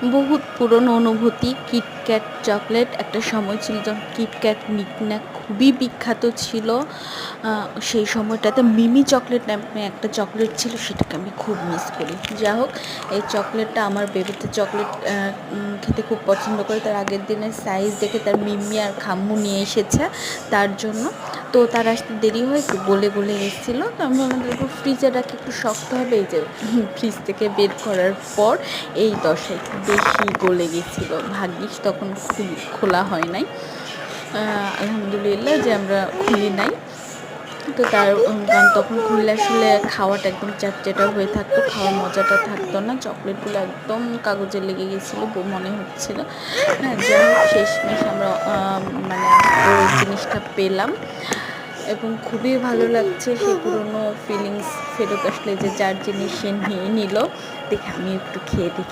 বহুত পুরনো অনুভূতি। কিটক্যাট চকলেট একটা সময় ছিল যখন কিটক্যাট নিকন্যাক খুবই বিখ্যাত ছিল। সেই সময়টাতে মিমি চকলেট নামে একটা চকলেট ছিল, সেটাকে আমি খুব মিস করি। যা হোক, এই চকলেটটা আমার বেবিতে চকলেট খেতে খুব পছন্দ করে। তার আগের দিনের সাইজ দেখে তার মিমি আর খাম্মু নিয়ে এসেছে তার জন্য। তো তার আসতে দেরি হয়, একটু গলে গলে এসেছিলো। তো আমি ভাবলাম একটু ফ্রিজে রাখি, একটু শক্ত হবে। এই যে ফ্রিজ থেকে বের করার পর এই দশায় একটু বেশি গলে গেছিলো। ভাগ্যিস তখন খোলা হয় নাই। আলহামদুলিল্লাহ যে আমরা খুলি নাই। তো কারণ তখন খুললে আসলে খাওয়াটা একদম চ্যাটচ্যাটা হয়ে থাকতো, খাওয়ার মজাটা থাকতো না। চকলেটগুলো একদম কাগজে লেগে গেছিলো মনে হচ্ছিলো। হ্যাঁ, যাই হোক, শেষমেশ আমরা মানে ওই জিনিসটা পেলাম এবং খুবই ভালো লাগছে। সেই পুরনো ফিলিংস ফেরত আসলে যে যার জিনিস সে নিয়ে নিল। দেখে আমি একটু খেয়ে দেখি।